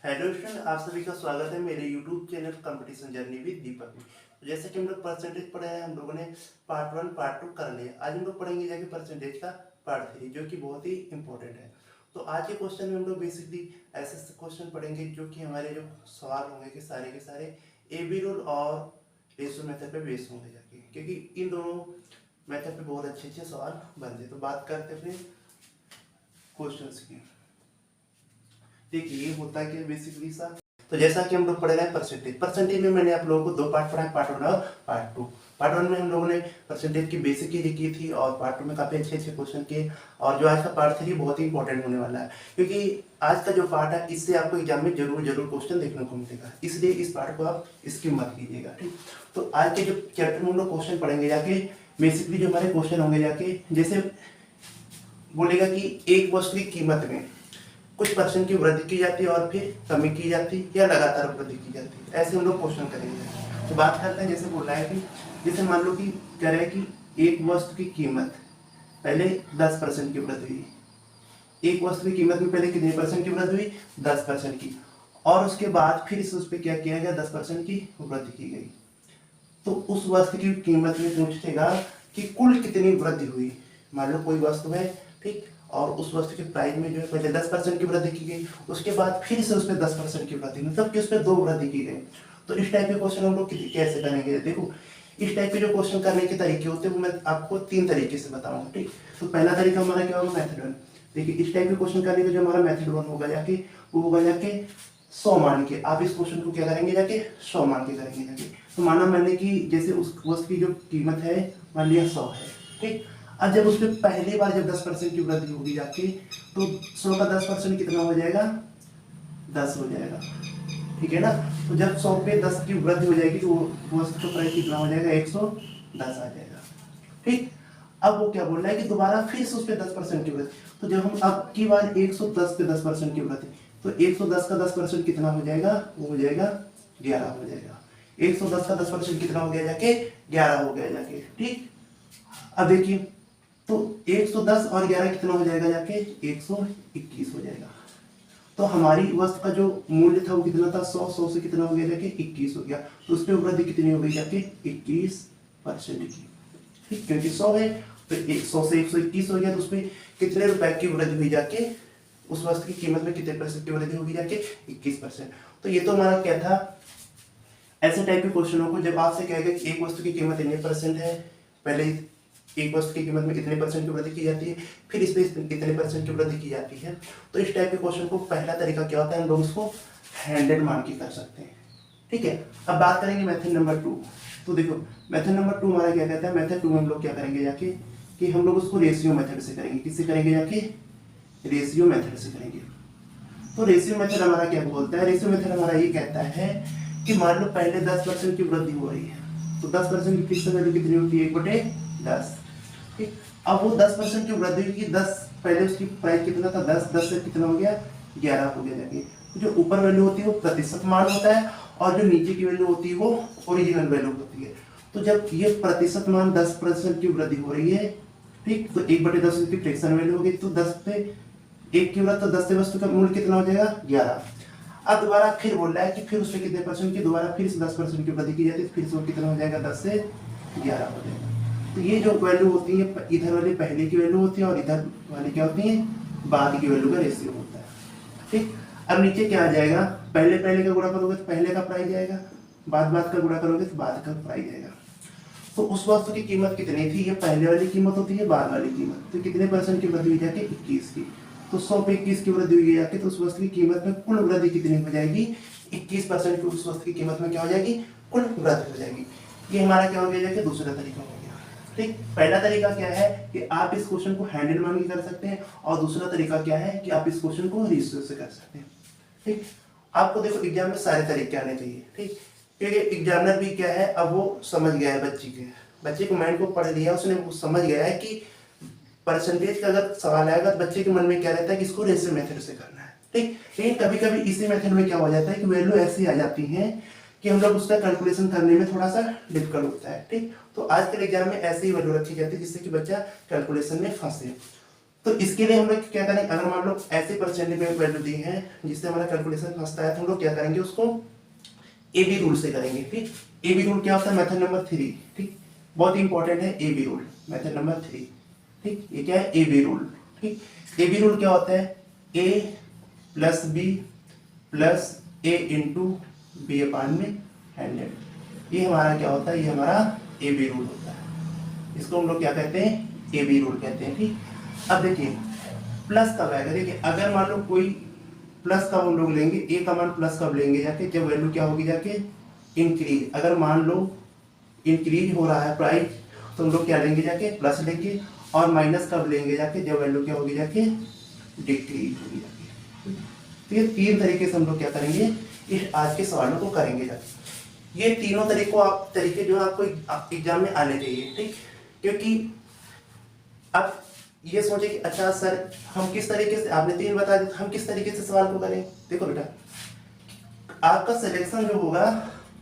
Hello student, आप सभी का स्वागत है मेरे YouTube channel competition journey with Deepak में। तो जैसे कि हम लोग परसेंटेज पढ़े हैं, हम लोगों ने पार्ट 1 पार्ट 2 कर लिया। आज हम लोग पढ़ेंगे जाके परसेंटेज का पार्ट 3, जो कि बहुत ही इंपॉर्टेंट है। तो आज के क्वेश्चन में हम लोग बेसिकली ऐसे क्वेश्चन पढ़ेंगे जो कि हमारे जो सवाल होंगे कि सारे AB रूल और रेशियो मेथड पे बेस होंगे जाके, क्योंकि इन दोनों मेथड पे बहुत अच्छे सवाल बनते। तो बात करते हैं अपने क्वेश्चन की। देखिए ये होता है कि बेसिकली सा, तो जैसा कि हम लोग पढ़ रहे हैं परसेंटेज में मैंने आप लोगों को दो पार्ट पढ़ाया, पार्ट 1 और पार्ट 2। पार्ट 1 में हम लोगों ने परसेंटेज की बेसिक चीजें की थी और पार्ट 2 में काफी अच्छे क्वेश्चन किए। और जो आज का पार्ट 3 बहुत ही इंपॉर्टेंट होने वाला है, क्योंकि आज का जो पार्ट है इससे आपको एग्जाम में जरूर क्वेश्चन देखने को मिलेगा, इसलिए इस पार्ट को आप स्किप मत कीजिएगा। ठीक, तो आज के जो चैप्टर में हम लोग क्वेश्चन पढ़ेंगे जाके, बेसिकली जो हमारे क्वेश्चन होंगे जाके, जैसे बोलेगा कि एक वस्तु की कीमत में कुछ परसेंट की वृद्धि की जाती है और फिर कमी की जाती है या लगातार वृद्धि की जाती है, ऐसे हम लोग क्वेश्चन करेंगे। तो बात करते हैं, जैसे बोल रहा है कि जैसे मान लो कि कह रहे हैं कि एक वस्तु की कीमत पहले 10% की वृद्धि हुई। एक वस्तु की कीमत में पहले कितने परसेंट की वृद्धि हुई? 10% की। और उसके बाद फिर उस पर क्या किया गया? 10% की वृद्धि की गई। तो उस वस्तु की कीमत में पूछेगा कि कुल कितनी वृद्धि हुई। मान लो कोई वस्तु है, ठीक, और उस वस्तु के प्राइस में जो है पहले 10% की वृद्धि की गई, उसके बाद फिर से उस पर 10% की वृद्धि, मतलब कि उस पर 2 वृद्धि की गई। तो इस टाइप के क्वेश्चन हम लोग कैसे करेंगे? देखो, इस टाइप के जो क्वेश्चन करने के तरीके होते हैं वो मैं आपको 3 तरीके से बताऊंगा। ठीक, तो पहला तरीका हमारा क्या होगा? मेथड 1। देखिए, इस टाइप के क्वेश्चन करने का जो हमारा मेथड 1 होगा जाके, वो होगा जाके 100 मान के। आप इस क्वेश्चन को क्या करेंगे जाके? 100 मान के करेंगे जाके। तो माना मैंने कि जैसे उस वस्तु की जो कीमत है मान लिया 100 है, ठीक। अब जब उसमें पहली बार जब 10% की वृद्धि होगी जाके, तो 100 का 10% कितना हो जाएगा? 10 हो जाएगा, ठीक है ना। तो जब 100 पे 10 की वृद्धि हो जाएगी तो वस्तु का प्राइस कितना हो जाएगा? 110 आ जाएगा, ठीक। अब वो क्या बोल रहा है कि दोबारा फिर से उस पर 10% की वृद्धि। तो जब हम अब की बार 110 पे 10% की वृद्धि, तो 110 का 10% कितना हो जाएगा? वो हो जाएगा 11 हो जाएगा। 110 का 10% कितना हो गया जाके? 11 हो गया जाके, ठीक। अब देखिए, तो 110 और 11 कितना हो जाएगा जाके? 121 हो जाएगा। तो हमारी वस्तु का जो मूल्य था वो कितना था? 100 से कितना हो गया जाके? 21 हो गया। तो उस पर वृद्धि कितनी हो गई जाके? 21% की, ठीक, क्योंकि 100 है तो 100 से 121 हो गया, तो उसमें कितने रुपए की वृद्धि हुई जाके? उस वस्तु की कीमत में कितने परसेंट की वृद्धि होगी जाके? 21%। तो ये तो हमारा क्या था? ऐसे टाइप के क्वेश्चनों को जब आपसे कहेगा कि एक वस्तु की कीमत इतने परसेंट है, पहले एक वस्तु की कीमत में कितने परसेंट की वृद्धि की जाती है, फिर इस पे कितने परसेंट की वृद्धि की जाती है। तो इस टाइप के क्वेश्चन को पहला तरीका क्या होता है? हम लोग उसको हैंडेड मान के कर सकते हैं, ठीक है। अब बात करेंगे मेथड नंबर 2। तो देखो, मेथड नंबर 2 हमारा क्या कहता है? मेथड 2 में हम लोग क्या करेंगे जाके कि हम लोग उसको रेशियो मेथड से करेंगे। किससे करेंगे जाके? रेशियो मेथड से करेंगे। तो रेशियो मेथड हमारा क्या बोलता है? रेशियो मेथड हमारा ये कहता है कि मान लो पहले 10% की वृद्धि हो रही है, तो 10% की फिक्स वैल्यू कितनी होती है? 1/10, ठीक। अब वो 10% की वृद्धि हुई, 10 पहले उसकी प्राइस कितना था? 10 से कितना हो गया? 11 हो गया जाके। तो जो ऊपर वैल्यू होती है वो प्रतिशत मान होता है, और जो नीचे की वैल्यू होती है वो ओरिजिनल वैल्यू होती है। तो जब ये प्रतिशत मान 10% की वृद्धि हो रही है, ठीक, तो 1/10 की फ्रैक्शन वैल्यू होगी, तो 10 पे 1 की वृद्धि, तो 10 से वस्तु का मूल्य कितना हो जाएगा? 11। अब दोबारा फिर बोल रहा है कि फिर उसमें कितने परसेंट की, दोबारा फिर से 10% की वृद्धि की जाती है, फिर से वो कितना हो जाएगा? 10 से 11 हो जाएगा। तो ये जो वैल्यू होती है, इधर वाली पहले की वैल्यू होती है और इधर वाली क्या होती है? बाद की वैल्यू का रेशियो होता है, ठीक। अब नीचे क्या आ जाएगा? पहले का गुणा करोगे तो पहले का प्राइस आएगा, बाद का गुणा करोगे तो बाद का प्राइस आएगा। तो उस वस्तु की कीमत कितनी थी? ये पहले वाली कीमत होती है, बाद वाली कीमत। तो कितने परसेंट की वृद्धि हुई जाके? 21 की। तो 100 पे 21 की वृद्धि हुई जाके, तो उस वस्तु की कीमत में कुल वृद्धि कितनी हो जाएगी? 21% की उस वस्तु की कीमत में क्या हो जाएगी? कुल वृद्धि हो जाएगी। ये हमारा क्या हो गया जाके? दूसरा तरीका हो गया, ठीक। पहला तरीका क्या है कि आप इस क्वेश्चन को हैंडल मान के कर सकते हैं, और दूसरा तरीका क्या है कि आप इस क्वेश्चन को रेशियो से कर सकते हैं, ठीक। आपको देखो एग्जाम में सारे तरीके आने चाहिए, ठीक, क्योंकि एग्जामिनर भी क्या है, अब वो समझ गया है बच्चे को माइंड को पढ़ लिया, उसने समझ गया है कि परसेंटेज का अगर सवाल आएगा तो बच्चे के मन में क्या रहता है कि इसको रेशियो मेथड से करना है, ठीक। लेकिन कभी कभी इसी मेथड में क्या हो जाता है कि वैल्यू ऐसी आ जाती है कि हम लोग उसका कैलकुलेशन करने में थोड़ा सा डिफिकल्ट होता है, ठीक। तो आजकल एग्जाम में ऐसे ही वैल्यू रखी जाती है जिससे कि बच्चा कैलकुलेशन में फंसे। तो इसके लिए हम लोग क्या करेंगे, अगर मान लो ऐसे परसेंटेज में वैल्यू दी है जिससे हमारा कैलकुलेशन फंसता है, तो हम लोग क्या करेंगे, उसको ए बी रूल से करेंगे। ठीक, ए बी रूल क्या होता है, मेथड नंबर 3। ठीक, बहुत इंपॉर्टेंट है A B rule, method number 3। ठीक, ये क्या है, ए बी रूल। ठीक, ए बी रूल क्या होता है, A plus B plus A into B upon में 100। ये हमारा क्या होता है, ये हमारा ए बी रूल होता है। इसको हम लोग क्या कहते हैं, ए बी रूल कहते हैं। ठीक, अब देखिए प्लस कब आएगा, देखिए अगर मान लो कोई प्लस कब हम लोग लेंगे, ए का मान प्लस कब लेंगे जाके, जब वैल्यू क्या होगी जाके इंक्रीज। अगर मान लो इंक्रीज हो रहा है प्राइस, तो हम लोग क्या लेंगे जाके प्लस लेंगे। और माइनस कब लेंगे जाके, जब वैल्यू क्या होगी जाके डिक्रीज होगी जाके। तो ये 3 तरीके से हम लोग क्या करेंगे, इस आज के सवालों को करेंगे जाके। ये तीनों तरीके जो है आपको एग्जाम में आने चाहिए। ठीक, क्योंकि अब ये सोचे कि अच्छा सर हम किस तरीके से, आपने 3 बता दिए, हम किस तरीके से सवाल को करें। देखो बेटा, आपका सिलेक्शन जो होगा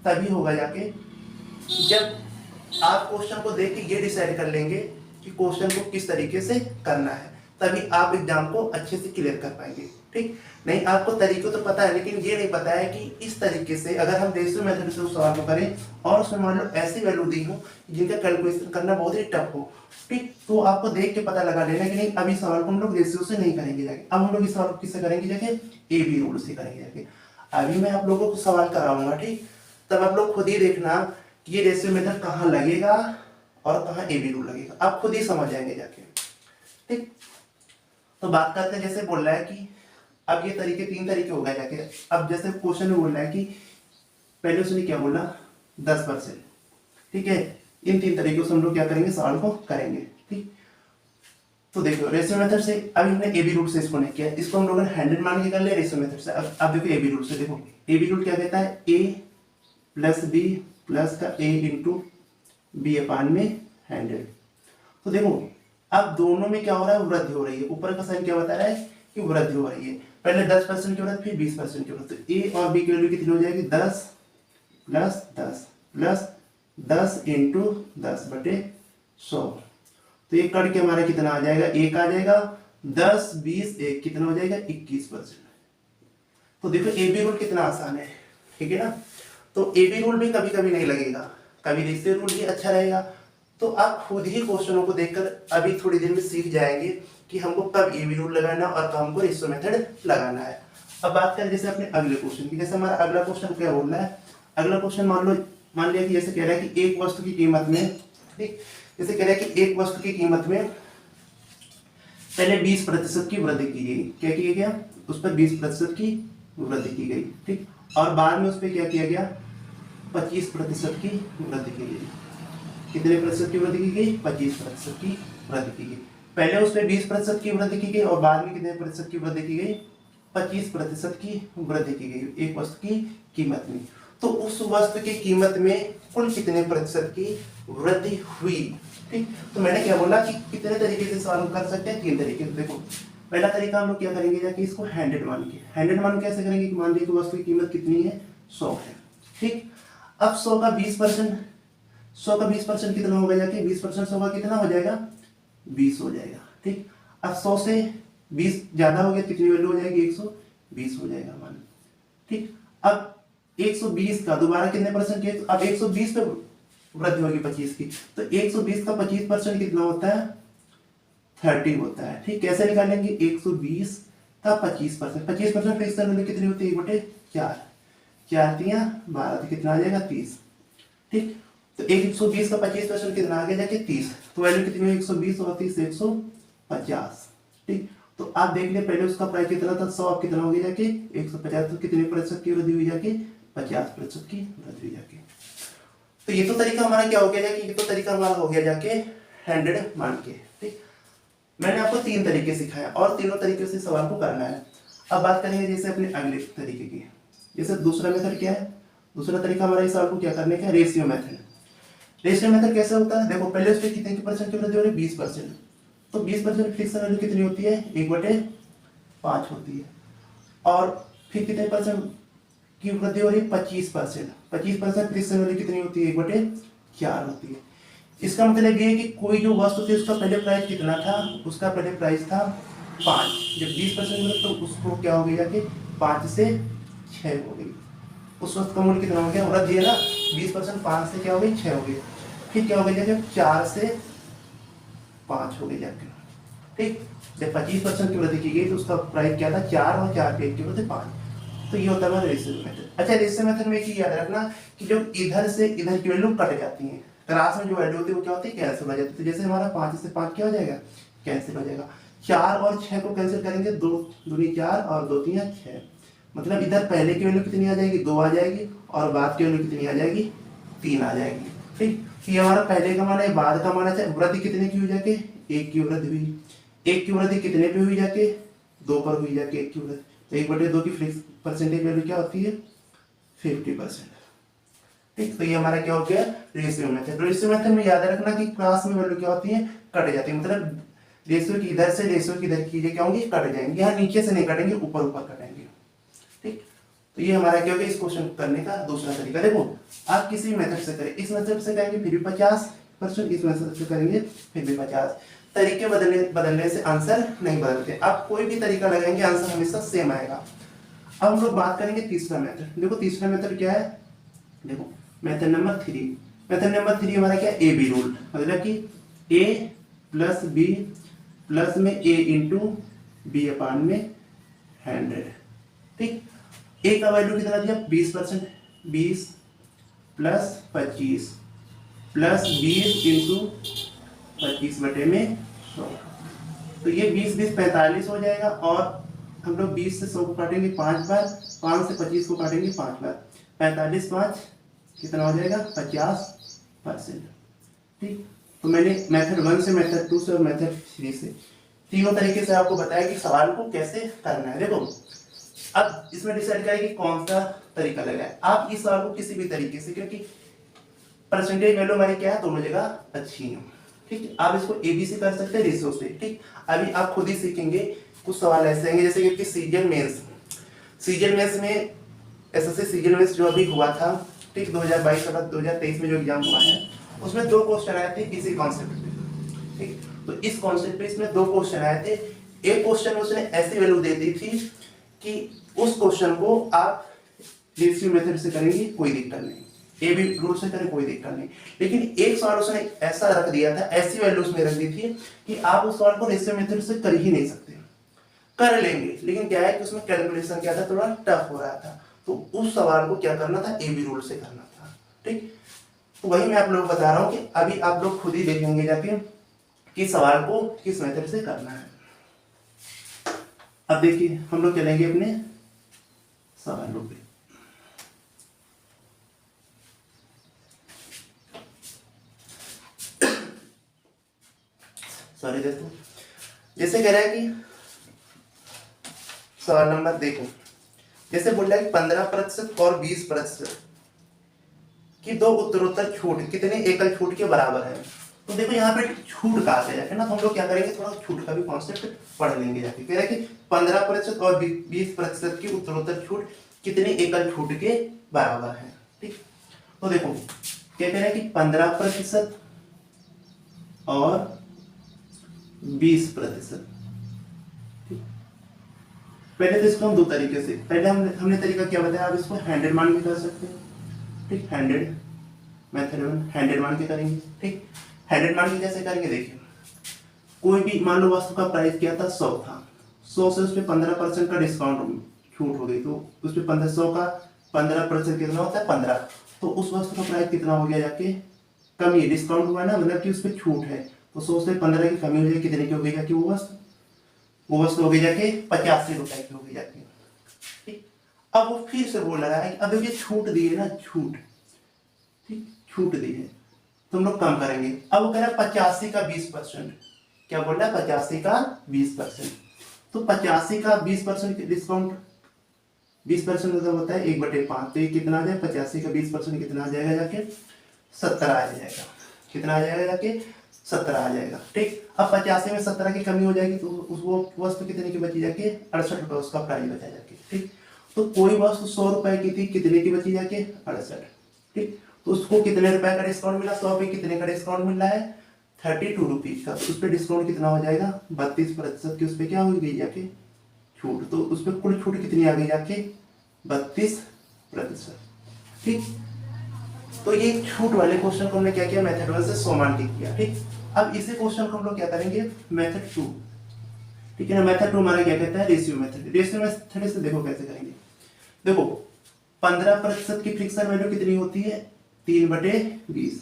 तभी होगा जाके जब आप क्वेश्चन को देख के ये डिसाइड कर लेंगे कि क्वेश्चन को किस तरीके से करना है, तभी आप एग्जाम को अच्छे से क्लियर कर पाएंगे। ठीक, नहीं आपको तरीके तो पता है, लेकिन ये नहीं पता है कि इस तरीके से अगर हम रेशियो मेथड से उस सवाल को करें और उसमें मान लो ऐसी वैल्यू दी हो जिनका कैलकुलेशन करना बहुत ही टफ हो। ठीक, तो आपको देख के पता लगा लेना कि नहीं अभी सवाल को हम लोग रेशियो से नहीं करेंगे जाके, अब हम लोग इस सवाल को किससे करेंगे जाके, ए बी रूल से करेंगे जाके। अभी मैं आप लोगों को सवाल कराऊंगा। ठीक, तब आप लोग खुद ही देखना कि ये रेशियो मेथड कहाँ लगेगा और कहाँ ए बी रूल लगेगा, आप खुद ही समझ जाएंगे जाके। ठीक, तो बात करते हैं, जैसे बोल रहा है कि अब ये तरीके 3 तरीके हो गए जाके। अब जैसे क्वेश्चन में बोल रहा है कि पहले उसने क्या बोला 10%। ठीक है, इन 3 तरीकों से हम लोग क्या करेंगे, सवाल को करेंगे। ठीक, तो देखो रेशियो मेथड से अभी हमने ए बी रूल से इसको नहीं किया, इसको हम लोगों ने 100 मान के कर लिया रेशियो मेथड से। अब देखो ए बी रूल से, देखो ए बी रूल क्या कहता है, ए प्लस बी प्लस का ए इंटू बी अपान में 100। तो देखो अब दोनों में क्या हो रहा है, वृद्धि हो रही है। ऊपर का साइन क्या बता रहा है कि वृद्धि हो रही है। पहले 10% की वृद्धि, फिर 20% की वृद्धि। तो ए और बी की वैल्यू कितनी हो जाएगी, 10 प्लस 10 प्लस 10 इंटू 10 बटे 100। तो ये कट के हमारा कितना आ जाएगा, 1 आ जाएगा। 10 20 1 कितना हो जाएगा, 21%। तो देखो ए बी रूल कितना आसान है। ठीक है ना, तो ए बी रूल भी कभी कभी नहीं लगेगा, कभी रेशियो रूल भी अच्छा रहेगा। तो आप खुद ही क्वेश्चनों को देखकर अभी थोड़ी देर में सीख जाएंगे कि हमको कब ए बी रूल लगाना और कब हमको रेशियो मेथड लगाना है। अब बात करें जैसे अपने अगले क्वेश्चन की, जैसे हमारा अगला क्वेश्चन क्या बोल रहा है, अगला क्वेश्चन मान लिया कि जैसे कह रहा है कि एक वस्तु की कीमत में, ठीक, जैसे कह रहा है कि एक वस्तु की कीमत में पहले 20% की वृद्धि की गई। क्या किया गया, उस पर 20% की वृद्धि की गई। ठीक, और बाद में उस पर क्या किया गया, 25% की वृद्धि की गई। कितने प्रतिशत की वृद्धि की गई, 25% की वृद्धि की गई। पहले उस पर 20% की वृद्धि की गई और बाद में कितने प्रतिशत की वृद्धि की गई, 25% की वृद्धि की गई एक वस्तु की कीमत में। तो उस वस्तु की कीमत में कुल कितने प्रतिशत की वृद्धि हुई। ठीक, तो मैंने क्या बोला कि कितने तरीके से सवाल कर सकते हैं, 3 तरीके से। देखो पहला तरीका हम लोग क्या करेंगे जाके, इसको 100 मान के, 100 मान कैसे करेंगे कि मान लीजिए वस्तु की कीमत कितनी है, 100 है। ठीक, अब 100 का 20%, 100 का 20% कितना होगा जाके, 20% 100 का कितना हो जाएगा, 20 हो जाएगा। ठीक, अब 100 से 20 ज्यादा हो गया, कितनी वैल्यू हो जाएगी, 120 हो जाएगा मान। ठीक, अब 120 का दोबारा कितने परसेंट किया, अब 120 पे वृद्धि होगी 25 की, तो 120 का 25% कितना होता है, 30 होता है। ठीक, कैसे निकालेंगे, 120 का 25%, 25% फिक्स वैल्यू कितनी होती है, 1/4, 4 तियां 12, तो कितना आ जाएगा 30। ठीक, तो 120 का 25% कितना आ गया जाके 30, तो वैल्यू कितनी है 120 और 30 150। ठीक, तो आप देख ले पहले उसका प्राइस कितना था 100, अब कितना हो गया जाके 150, तो कितने प्रतिशत की वृद्धि हुई जाके 50% की वृद्धि हुई जाके। तो ये तो तरीका हमारा क्या हो गया जाके, ये तो तरीका हमारा हो गया जाके 100 मान के। ठीक, मैंने आपको 3 तरीके सिखाया और तीनों तरीके से सवाल को करना है। अब बात करेंगे जैसे अपने अगले तरीके की, जैसे दूसरा मेथड क्या है, दूसरा तरीका हमारा इस सवाल को क्या करने का, रेशियो मेथड। रेशियो मेथड कैसे होता है, देखो पहले उस पर कितने % की वृद्धि हो रही है, 20%, तो 20% फिक्स वैल्यू कितनी होती है, 1/5 होती है। और फिर कितने परसेंट की वृद्धि हो रही है, 25%, 25% फिक्स वैल्यू कितनी होती है, 1/4 होती है। इसका मतलब ये है कि कोई जो वस्तु थी उसका पहले प्राइस कितना था, उसका पहले प्राइस था 5, जब 20% मिला तो उसको क्या हो गया कि 5 से 6 हो गई, उस वक्त का मूल्य कितना हो गया, वृद्धि है ना, 20% 5 से क्या हो गई 6 हो गई, फिर क्या हो गया जब 4 से 5 हो गई जाके, ठीक। जब 25% की वृद्धि की गई तो उसका प्राइस क्या था 4 और 4 पे 1 की वृद्धि 5। तो ये होता है रेशियो मेथड। अच्छा रेशियो मेथड में एक चीज याद रखना कि जब इधर से इधर की वैल्यू कट जाती है, क्लास में जो वैल्यू होती है वो क्या होती है कैंसिल हो जाती है। तो जैसे हमारा 5 से 5 क्या हो जाएगा कैंसिल हो जाएगा, 4 और 6 को कैंसिल करेंगे, 2 दूनी 4 और 2 3 6, मतलब इधर पहले की वैल्यू कितनी आ जाएगी 2 आ जाएगी और बाद की वैल्यू कितनी आ जाएगी 3 आ जाएगी, ठीक। ये हमारा पहले का मान है, बाद का मान है, वृद्धि कितने की हुई जाके 1 की वृद्धि हुई, 1 की वृद्धि कितने पे हुई जाके 2 पर हुई जाके 1 की वृद्धि, तो 1/2 की फिक्स परसेंटेज वैल्यू क्या होती है 50%, ठीक। तो ये हमारा क्या हो गया रेशियो मेथड। रेशियो मेथड में याद रखना कि क्लास में वैल्यू क्या होती है कट जाती है, मतलब रेशियो की इधर से रेशियो की इधर की क्या होंगी कट जाएंगे, यहाँ नीचे से नहीं कटेंगे ऊपर ऊपर कटेंगे, ठीक। तो ये हमारा क्या हो गया इस क्वेश्चन करने का दूसरा तरीका। देखो आप किसी मेथड से करें, इस मेथड से करेंगे फिर भी 50%, इस मेथड से करेंगे फिर भी 50, तरीके बदलने से आंसर नहीं बदलते, आप कोई भी तरीका लगाएंगे आंसर हमेशा सेम आएगा। अब हम लोग बात करेंगे तीसरा मेथड। देखो तीसरा मेथड क्या है, देखो मेथड नंबर 3, मेथड नंबर 3 हमारा क्या ए बी रूल, मतलब कि a प्लस बी प्लस में a इंटू बी अपान में 100, ठीक। ए का वैल्यू कितना दिया 20%, 20 प्लस 25 प्लस 20 इंटू 25 बटे में 100, तो ये 20 20 45 हो जाएगा, और हम लोग 20 से 100 को काटेंगे 5 बार, 5 से 25 को काटेंगे 5 बार, 45 5 कितना हो जाएगा 50%, ठीक। तो मैंने मेथड 1 से मेथड 2 से और मेथड 3 से तीनों तरीके से आपको बताया कि सवाल को कैसे करना है। देखो अब इसमें डिसाइड करें कि कौन सा तरीका लगाए, आप इस सवाल को किसी भी तरीके से, क्योंकि परसेंटेज वैल्यू हमारी क्या है दोनों जगह अच्छी है, ठीक। आप इसको एबी से कर सकते हैं रेशियो से, ठीक। अभी आप खुद ही सीखेंगे, कुछ सवाल ऐसे आएंगे जैसे कि सीजन मेंस में एसएससी सीजन मेंस जो अभी हुआ था, ठीक, 2022 के बाद 2023 में जो एग्जाम हुआ है उसमें 2 क्वेश्चन आए थे इसी कॉन्सेप्ट पे, ठीक। तो इस कॉन्सेप्ट पे इसमें 2 क्वेश्चन आए थे, एक क्वेश्चन में उसने ऐसी वैल्यू दे दी थी कि उस क्वेश्चन को आप रेशियो मेथड से करेंगे कोई दिक्कत नहीं, ए बी रूल से करें कोई दिक्कत नहीं, लेकिन एक सवाल उसने ऐसा रख दिया था, ऐसी वैल्यू उसने रख दी थी कि आप उस सवाल को रेशियो मेथड से कर ही नहीं सकते, कर लेंगे लेकिन क्या है कि उसमें कैलकुलेशन क्या था थोड़ा टफ हो रहा था, तो उस सवाल को क्या करना था ए बी रूल से करना था, ठीक। तो वही मैं आप लोग बता रहा हूं कि अभी आप लोग खुद ही देखेंगे जाके कि सवाल को किस मेथड से करना है। अब देखिए हम लोग चलेंगे अपने सवालों पे। सॉरी दोस्तों, जैसे कह रहा है कि सवाल नंबर देखो, जैसे बोल रहा है कि 15% और 20% कि 2 उत्तरोत्तर छूट कितने एकल छूट के बराबर है। तो देखो यहाँ पे छूट कहा गया है ना, तो हम लोग क्या करेंगे थोड़ा छूट का भी कॉन्सेप्ट पढ़ लेंगे जाके। कह रहा है कि 15% और 20% की उत्तरोत्तर छूट कितने एकल छूट के बराबर है, ठीक। तो देखो क्या कह रहा है कि 15% और 20%, पहले तो इसको हम 2 तरीके से, पहले हमने तरीका क्या बताया, आप इसको 100 मान के कर सकते हैं, ठीक। 100 मेथड 100 मान के करेंगे, ठीक। 100 मान के कैसे करेंगे, देखिए कोई भी मान लो वस्तु का प्राइस क्या था 100 था, 100 से उस पर 15% का डिस्काउंट छूट हो गई, तो उस पर 1500 का 15% कितना होता है 15, तो उस वस्तु का प्राइस कितना हो गया जाके कमी, डिस्काउंट हुआ ना, मतलब कि उस पर छूट है, तो 100 से 15 की कमी हो जाए कितने की हो गई जाके वो वस्तु हो गई जाके 85 रुपए की हो गई जाके, ठीक। अब वो फिर से बोल रहा है कि अब ये छूट दी है ना, छूट, ठीक, छूट दी है तो हम लोग कम करेंगे। अब वो कह रहा है 85 का 20%, क्या बोल रहा है 85 का 20%, तो 85 का 20% डिस्काउंट, 20% मतलब होता है 1/5, तो ये कितना आ जाए 85 का 20% कितना आ जाएगा जाके 17 आ जाएगा, कितना आ जाएगा जाके 17 आ जाएगा, ठीक। अब 85 में 17 की कमी हो जाएगी तो उस वो वस्तु कितने की बची जाके 68 रुपए उसका प्राइस बचा जाके, ठीक। तो कोई वस्तु 100 रुपए की थी, कितने की बची जाके 68, ठीक। तो उसको कितने रुपए का डिस्काउंट मिला, 100 पे कितने का डिस्काउंट मिल रहा है, 32 रुपीज का। तो उस पर डिस्काउंट कितना हो जाएगा, 32% की उस पर क्या हो गई जाके छूट। तो उस पर कुल छूट कितनी आ गई जाके 32%। ठीक, तो ये छूट वाले क्वेश्चन को हमने क्या किया, मेथड 1 से 100 मान के किया। ठीक, अब इसी क्वेश्चन को हम लोग क्या करेंगे, मेथड 2। ठीक है ना, मेथड 2 हमारा क्या कहता है, रेशियो मेथड। रेशियो मेथड से देखो कैसे करेंगे। देखो 15% की फ्रिक्शन वैल्यू कितनी होती है, 3/20।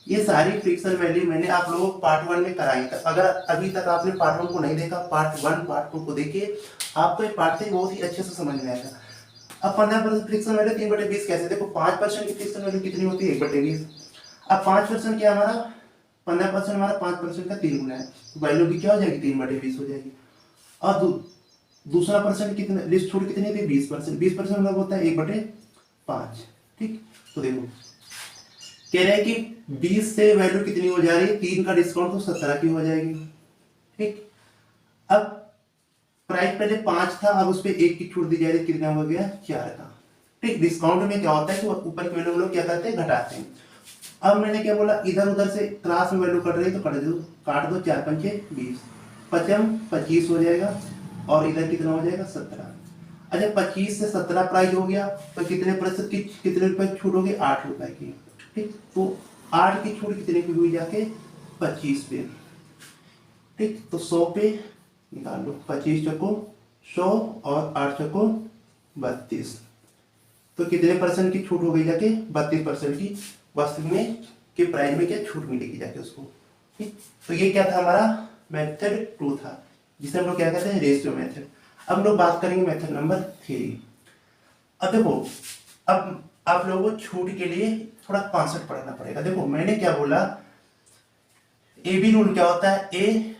ये सारी फ्रिक्शन वैल्यू मैंने आप लोगों को पार्ट 1 में कराई था। अगर अभी तक आपने पार्ट 1 को नहीं देखा, पार्ट 1 पार्ट 2 को देखिए, आपको ये पार्ट 3 बहुत ही अच्छे से समझ में आएगा। अब 15% फ्रिक्शन वैल्यू 3/20 कैसे, देखो 5% की फ्रिक्शन वैल्यू कितनी होती है, 1/20। अब 5% क्या हमारा, 15% हमारा 5% का 3 गुना है, वैल्यू की क्या हो जाएगी, 3/20 हो जाएगी। और दूसरा परसेंट कितना, लिस्ट छूट कितनी थी, 20%। 20% मतलब होता है 1/5। ठीक, तो देखो कह रहे हैं कि 20 से वैल्यू कितनी हो जा रही है, 3 का डिस्काउंट तो 17 की हो जाएगी। ठीक, अब प्राइस पहले 5 था, अब उस पर 1 की छूट दी जा रही है, कितना हो गया, 4 का। ठीक, डिस्काउंट में क्या होता है कि ऊपर की वैल्यू लोग क्या करते हैं, घटाते हैं। अब मैंने क्या बोला, इधर उधर से क्लास में वैल्यू कट रही है तो काट दो 4 पंचे 20, 25 हो जाएगा, और इधर कितना हो जाएगा, 17। अच्छा 25 से 17 प्राइस हो गया, तो कितने प्रतिशत की, कितने रुपए की छूट होगी, 8 रुपए की। ठीक, तो 8 की छूट कितने की हुई जाके, 25 पे। ठीक, तो 100 पे निकाल लो, 25 चको 100 और 8 चको 32, तो कितने परसेंट की छूट हो गई जाके, 32% की वास्तविक में के प्राइस में क्या छूट मिलेगी जाके उसको। ठीक, तो ये क्या था हमारा मेथड 2 था, जिसे हम लोग क्या कहते हैं, रेशियो मेथड। अब हम लोग बात करेंगे मेथड नंबर 3। अब देखो, अब आप लोगों को छूट के लिए थोड़ा कॉन्सेप्ट पढ़ना पड़ेगा। देखो मैंने क्या बोला, ए बी रूल क्या होता है, A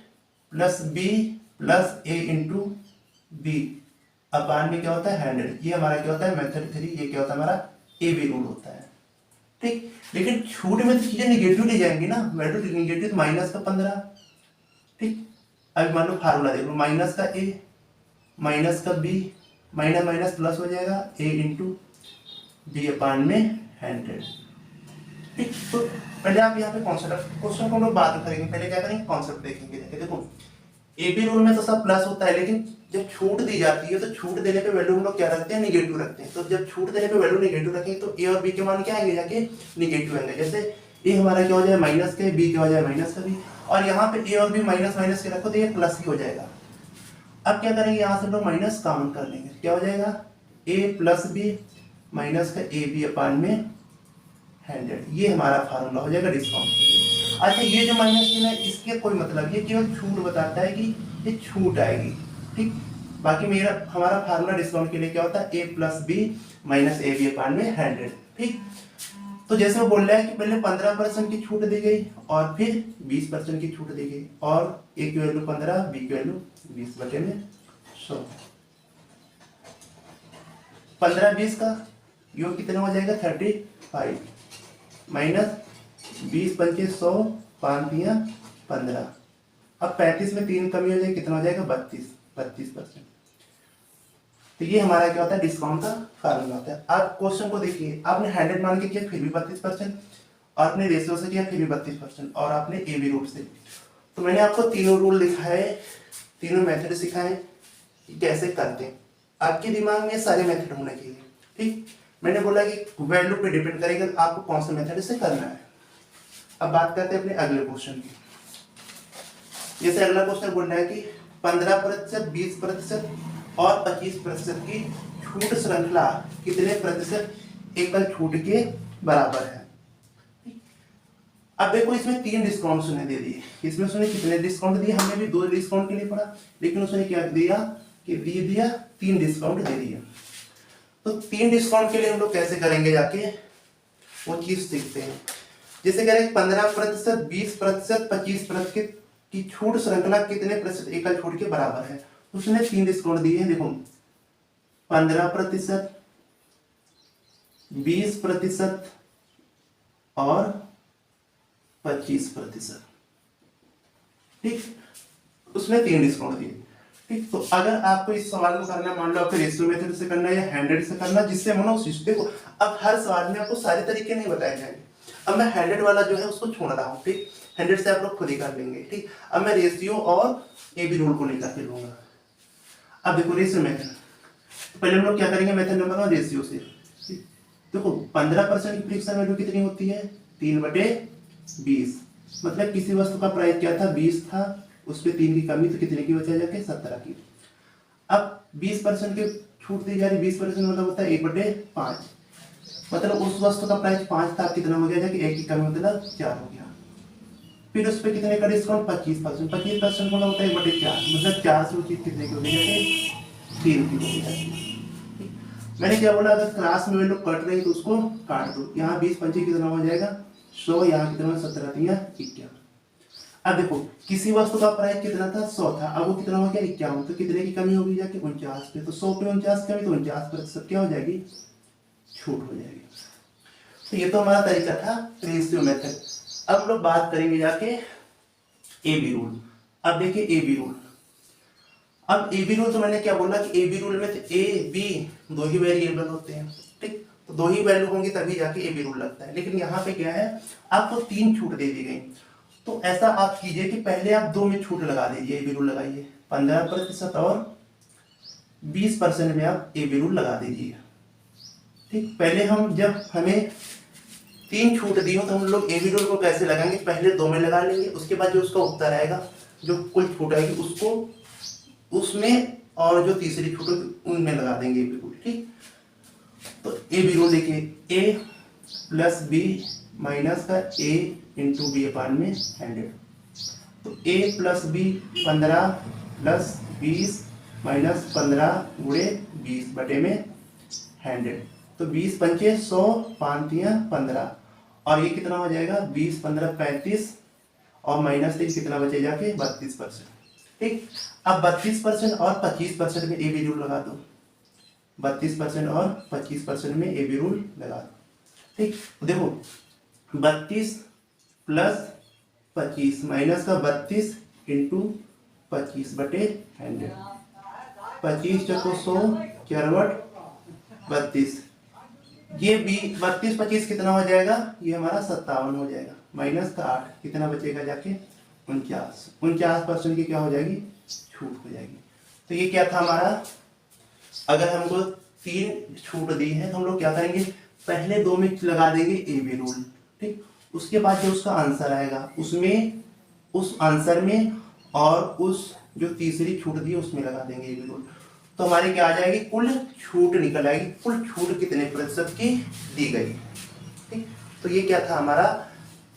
plus B plus A into B upon में क्या होता है 100। ये हमारा क्या होता है मेथड 3, ये क्या होता है हमारा ए बी रूल होता है। ठीक, लेकिन छूट में तो चीजें निगेटिव ले जाएंगी ना, वैल्यू निगेटिव तो माइनस का 15। ठीक, अब मान लो फार्मूला देख लो, माइनस का ए माइनस का बी, माइनस माइनस प्लस हो जाएगा, ए इंटू बी अपान में 100। ठीक, तो पहले आप यहाँ पे कॉन्सेप्ट, क्वेश्चन को हम लोग बाद में करेंगे, पहले क्या करेंगे, कॉन्सेप्ट देखेंगे। देखो ए बी रूल में तो सब प्लस होता है, लेकिन जब छूट दी जाती है तो छूट देने पे वैल्यू हम लोग क्या रखते हैं, निगेटिव रखते हैं। तो जब छूट देने पे वैल्यू निगेटिव रखेंगे तो ए और बी के मान क्या आएंगे जाके, निगेटिव आएंगे। जैसे ए हमारा क्या हो जाए माइनस का, बी क्या हो जाए माइनस का बी, और यहाँ पे ए और बी माइनस माइनस के रखो तो ये प्लस ही हो जाएगा। अब क्या करेंगे, यहाँ से हम लोग माइनस कॉमन कर लेंगे, क्या हो जाएगा, ए प्लस बी माइनस का ए बी अपान में 100। ये हमारा फार्मूला हो जाएगा डिस्काउंट। अच्छा ये जो माइनस चिन्ह है इसके कोई मतलब, ये केवल छूट बताता है कि ये छूट आएगी। ठीक, बाकी मेरा हमारा फार्मूला डिस्काउंट के लिए क्या होता है, A plus B minus A B upon में 100। ठीक, तो जैसे वो बोल रहा है कि पहले 15% की छूट दी गई और फिर 20% की छूट दी गई, और ए की वैल्यू 15, बी की वैल्यू 20 बटे में 100। 15-20 का योग कितना हो जाएगा, 35 माइनस 20 पंचे 100, 5 दिया 15। अब 35 में 3 कमी हो जाएगी, कितना हो जाएगा, 32%। तो ये हमारा क्या होता है, डिस्काउंट का फार्मूला होता है। आप क्वेश्चन को देखिए, आपने 100 मान के किया फिर भी 32%, और आपने रेशियो से किया फिर भी 32%, और आपने ए बी रूल से। तो मैंने आपको तीनों रूल लिखाए, तीनों मेथड सिखाए कि कैसे करते हैं। आपके दिमाग में सारे मेथड होने चाहिए। ठीक, मैंने बोला कि वैल्यू पे डिपेंड करेगा आपको कौन सा मेथड से करना है। अब बात करते हैं अपने अगले क्वेश्चन की। जैसे अगला क्वेश्चन बोल रहा है कि 15%, 20% और 25% की छूट श्रृंखला कितने प्रतिशत एकल छूट के बराबर है। अब देखो इसमें 3 डिस्काउंट उसने दे दिए, इसमें उसने कितने डिस्काउंट दिए, हमने भी 2 डिस्काउंट के लिए पढ़ा, लेकिन उसने क्या दिया कि दिया 3 डिस्काउंट दे दिए। तो 3 डिस्काउंट के लिए हम लोग कैसे करेंगे जाके वो चीज सीखते हैं। जैसे कह रहे हैं 15%, 20%, 25% की छूट श्रृंखला कितने प्रतिशत एकल छूट के बराबर है। उसने 3 डिस्काउंट दिए हैं, देखो 15%, 20% और 25%। ठीक, उसने 3 डिस्काउंट दिए। ठीक, तो अगर आपको इस सवाल को करना, मान लो आपको रेशियो मेथड से करना है या 100 से करना, जिससे मनो देखो अब हर सवाल में आपको सारे तरीके नहीं बताए जाएंगे, अब मैं 100 वाला जो है उसको छोड़ रहा हूँ, ठीक। 100 से आप लोग खुद ही कर लेंगे, ठीक। अब मैं रेशियो और ए बी रूल को निकाल के लूंगा। अब देखो रेशियो मेथड, पहले हम लोग क्या करेंगे, मेथड नंबर 1 रेशियो से। देखो 15% की फ्रिक्शन वैल्यू कितनी होती है, 3/20। मतलब किसी वस्तु का प्राइस क्या था, 20 था, उस पर 3 की कमी, तो कितने की बचा जाके 17 की। अब 20% की छूट दी जा रही, 20% मतलब होता है 1/5। मतलब उस वस्तु का प्राइस 5 था, कितना हो गया जाके 1 की कमी मतलब 4 हो गया। फिर उस पर कितने का डिस्काउंट, 25%। 25% मतलब होता है 1/4, मतलब 4 से वो चीज कितने की हो गई जाके 3 की हो गई जाती है। मैंने क्या बोला, अगर क्लास में लोग कट रही तो उसको काट दो। यहाँ 20 × 5 कितना हो जाएगा 100, यहाँ कितना 17 51। अब देखो किसी वस्तु का प्राइस कितना था 100 था, अब वो कितना हो गया 51, तो कितने की कमी होगी जाके 49 पे। तो 100 पे 49 कमी, तो 49% क्या हो जाएगी, छूट हो जाएगी। तो ये तो हमारा तरीका था रेशियो मेथड। अब लोग बात करेंगे जाके ए बी रूल। अब देखिए ए बी रूल, अब ए बी रूल तो मैंने क्या बोला कि ए बी रूल में ए बी दो ही वेरिएबल होते हैं, ठीक। तो दो ही वैल्यू होंगी तभी जाके ए बी रूल लगता है। लेकिन यहाँ पे क्या है, आपको 3 छूट दे दी गई। तो ऐसा आप कीजिए कि पहले आप 2 में छूट लगा दीजिए, ए बी रूल लगाइए। 15% और 20% में आप ए बी रूल लगा दीजिए, ठीक। पहले हम जब हमें 3 छूट दी हो तो हम लोग ए बी रूल को कैसे लगाएंगे, पहले 2 में लगा लेंगे, उसके बाद जो उसका उत्तर आएगा, जो कुल छूट आएगी उसको उसमें, और जो तीसरी छूट होगी उनमें लगा देंगे ए बी रूल, ठीक। तो ए बी रूल देखिए, ए प्लस बी माइनस का ए इंटू बी अपान में 100। तो ए प्लस बी 15 प्लस 20 माइनस 15 गुणे 20 बटे में 100। तो 20 पंचे 100, 5 तियां 15, और ये कितना हो जाएगा 20 15 35, और माइनस 3 कितना बचे जाके 32%, ठीक। अब 32% और 25% में ए बी रूल लगा दो। 32% और 25% में ए बी रूल लगा दो, ठीक। देखो 32 प्लस 25 माइनस का 32 इंटू 25 बटे 100। 25 चको 100, 4 32, ये 32 25 कितना हो जाएगा, ये हमारा 57 हो जाएगा। माइनस का 8 कितना बचेगा जाके 49% की क्या हो जाएगी, छूट हो जाएगी। तो ये क्या था हमारा, अगर हमको 3 छूट दी है तो हम लोग क्या करेंगे, पहले 2 में लगा देंगे ए बी रूल, ठीक। उसके बाद जो उसका आंसर आएगा उसमें, उस आंसर में और उस जो तीसरी छूट दी है उसमें लगा देंगे ए बी रूल। तो हमारी क्या आ जाएगी, कुल छूट निकल आएगी, कुल छूट कितने प्रतिशत की दी गई, ठीक। तो ये क्या था हमारा,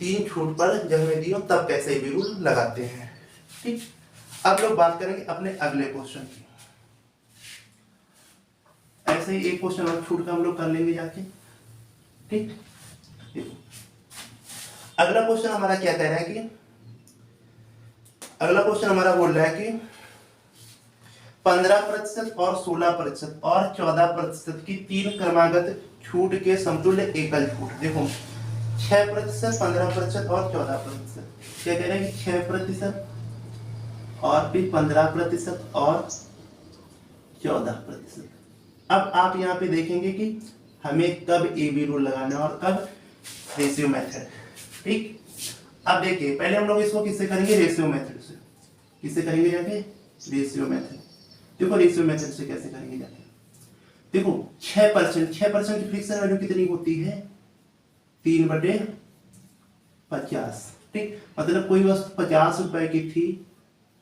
3 छूट पर जब हमें दी हो तब कैसे ए बी रूल लगाते हैं, ठीक। अब लोग बात करेंगे अपने अगले क्वेश्चन की। ऐसे ही एक क्वेश्चन और छूट का हम लोग कर लेंगे जाके, ठीक। अगला क्वेश्चन हमारा क्या कह रहा है कि, अगला क्वेश्चन हमारा बोल रहा है कि 15% और 16% और 14% की 3 क्रमागत छूट के समतुल्य एकल छूट। देखो 6%, 15% और 14%, क्या कह रहे हैं कि 6% और फिर 15% और 14%। अब आप यहाँ पे देखेंगे कि हमें कब ए बी रूल लगाना है और कब रेशियो मेथड, ठीक। अब देखिए पहले हम लोग इसको किससे करेंगे, रेशियो मेथड से। किससे करेंगे जाके, रेशियो मेथड। देखो रेशियो मेथड से कैसे करेंगे जाके, देखो 6% की फ्रिक्शन वैल्यू कितनी होती है, 3/50, ठीक। मतलब कोई वस्तु 50 रुपए की थी,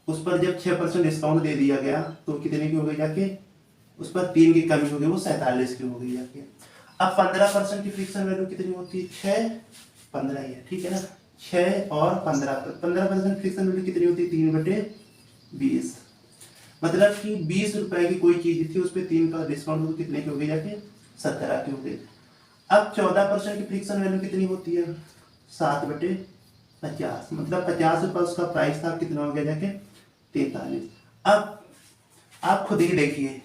उस पर जब 6% डिस्काउंट दे दिया गया तो कितने की हो गई जाके, उस पर 3 की कमी हो गई, वो 47 की हो गई जाके। अब 15% की फ्रिक्शन वैल्यू कितनी होती है, 6 15 ही है, ठीक है ना। 6 और 15% फ्रिक्शन वैल्यू कितनी होती है, 3/20। मतलब कि 20 रुपए की कोई चीज थी, उस पर 3 का डिस्काउंट हो कितने की हो गई जाके 17 की हो गई। अब 14% की फ्रिक्शन वैल्यू कितनी होती है, 7/50। मतलब 50 रुपए उसका प्राइस था, कितना हो गया जाके 43। अब आप खुद ही देखिए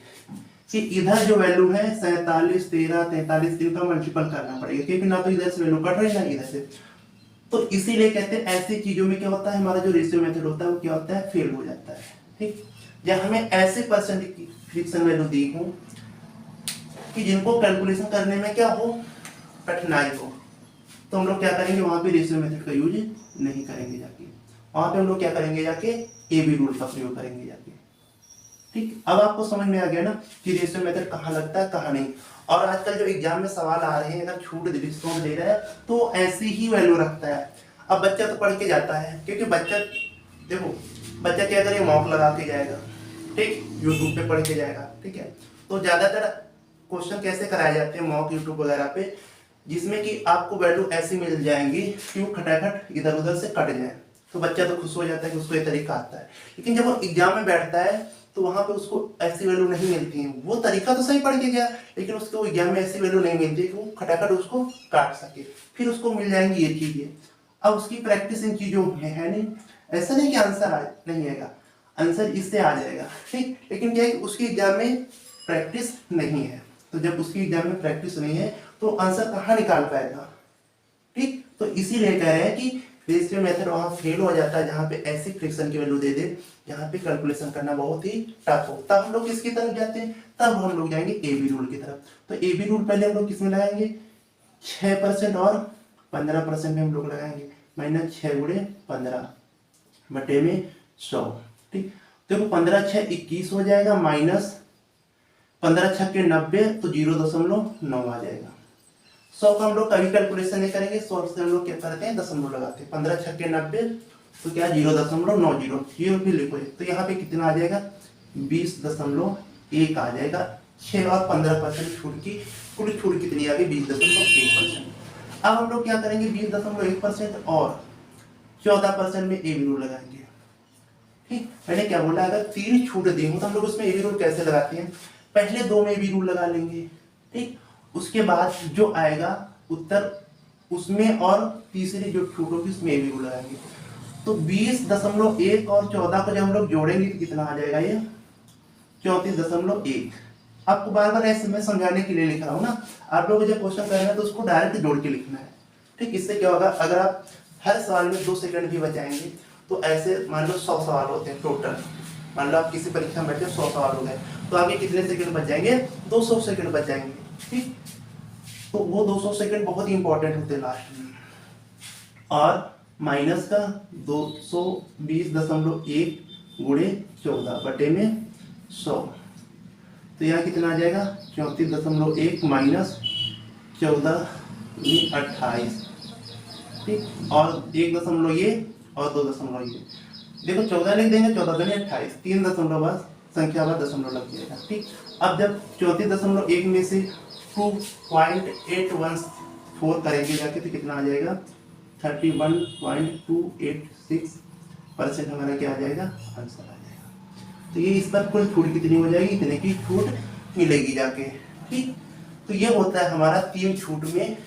कि इधर जो वैल्यू है 47 13 43, 3 का मल्टीपल करना पड़ेगा, क्योंकि ना तो इधर से वैल्यू कट रही ना इधर से। तो इसीलिए कहते हैं ऐसी चीजों में क्या होता है, हमारा जो रेशियो मेथड होता है वो क्या होता है, फेल हो जाता है, ठीक। जब हमें ऐसे परसेंट की फ्रिक्शन वैल्यू दी हो कि जिनको कैलकुलेशन करने में क्या हो, कठिनाई हो, तो हम लोग क्या करेंगे, वहां पे रेशियो मेथड का यूज नहीं करेंगे जाके, वहां पे हम लोग क्या करेंगे जाके, ए बी रूल का प्रयोग करेंगे जाके। ठीक, अब आपको समझ में आ गया ना कि रेशियो मेथड कहाँ लगता है कहाँ नहीं। और आजकल जो एग्जाम में सवाल आ रहे हैं, अगर छूट डिस्काउंट दे रहा है तो ऐसी ही वैल्यू रखता है। अब बच्चा तो पढ़ के जाता है, क्योंकि बच्चा देखो, बच्चा क्या करेगा, मॉक लगा के जाएगा, ठीक, यूट्यूब पे पढ़ के जाएगा, ठीक है। तो ज्यादातर क्वेश्चन कैसे कराए जाते हैं मॉक यूट्यूब वगैरह पे, जिसमें कि आपको वैल्यू ऐसी मिल जाएंगी कि वो खटाखट इधर उधर से कट जाए, तो बच्चा तो खुश हो जाता है कि उसको ये तरीका आता है। लेकिन जब वो एग्जाम में बैठता है तो वहां पे उसको ऐसी वैल्यू नहीं मिलती है। वो तरीका तो सही पढ़ के गया, लेकिन उसको एग्जाम में ऐसी वैल्यू नहीं मिलती कि वो खटाखट उसको काट सके, फिर उसको मिल जाएंगी ये चीजें। अब उसकी प्रैक्टिस इन चीजों में है नहीं, ऐसा नहीं कि आंसर नहीं आएगा, आंसर इससे आ जाएगा, ठीक, लेकिन क्या है उसकी एग्जाम में प्रैक्टिस नहीं है। तो जब उसकी एग्जाम में प्रैक्टिस नहीं है तो आंसर कहाँ निकाल पाएगा, ठीक। तो इसीलिए कह रहे हैं कि रेशियो मेथड वहां फेल हो जाता है जहां पे ऐसी फ्रिक्शन की वैल्यू दे दे जहां पे कैलकुलेशन करना बहुत ही टफ हो। तब हम लोग किसकी तरफ जाते हैं, तब हम लोग जाएंगे ए बी रूल की तरफ। तो ए बी रूल पहले हम लोग किसमें लगाएंगे, 6% और 15% में हम लोग लगाएंगे, माइनस 6 गुणे 15 बटे में 100, ठीक। देखो 15 6 21 हो जाएगा, माइनस 15 6 के 90, तो 0.9 आ जाएगा। 100 का हम लोग कभी कैलकुलेशन नहीं करेंगे, 100 से हम लोग क्या करते हैं, दशमलव लगाते हैं, 15 6 के 90, तो क्या 0.90, जीरो भी लिखो, तो यहाँ पे कितना आ जाएगा, 20.1 आ जाएगा। 6 और 15% छूट की कुल छूट कितनी आ गई, 20.1%। अब हम लोग क्या करेंगे, 20.1% और 14% में ए बी रूल लगाएंगे, ठीक। मैंने क्या बोला, अगर 3 छूट दी हो तो हम लोग उसमें ए बी रूल कैसे लगाते हैं, पहले 2 में ए बी रूल लगा लेंगे, ठीक, उसके बाद जो आएगा उत्तर उसमें और तीसरी जो छूट होगी उसमें ए बी रूल लगाएंगे। तो 20.1 और 14 को जब हम लोग जोड़ेंगे तो कितना आ जाएगा, ये 34.1। आपको बार बार ऐसे मैं समझाने के लिए लिख रहा हूँ ना, आप लोग जब क्वेश्चन करना है तो उसको डायरेक्ट जोड़ के लिखना है, ठीक। इससे क्या होगा, अगर आप हर सवाल में 2 सेकंड भी बचाएंगे तो ऐसे मान लो 100 सवाल होते हैं टोटल, मान लो आप किसी परीक्षा में बैठे 100 सवाल हो गए, तो आगे कितने सेकंड बच जाएंगे, 200 सेकंड बच जाएंगे, ठीक। तो वो 200 सेकंड बहुत ही इंपॉर्टेंट होते हैं लास्ट में। और माइनस का 220.1 गुणे 14 बटे में 100, तो यहाँ कितना आ जाएगा, 34.1 माइनस 14 28, ठीक। और 1 दशमलव ये और 2 दशमलव ये, देखो 14 लिख देंगे, 14 दूनी 28, 3 दशमलव बस संख्या बाद दशमलव लग जाएगा, ठीक। अब जब 34.1 में से 2.814 करेंगे जाके तो कितना आ जाएगा, 31.286% हमारा क्या आ जाएगा, आंसर आ जाएगा। तो ये इस पर कुल छूट कितनी हो जाएगी, इतने की छूट मिलेगी जाके, ठीक। तो ये होता है हमारा 3 छूट में,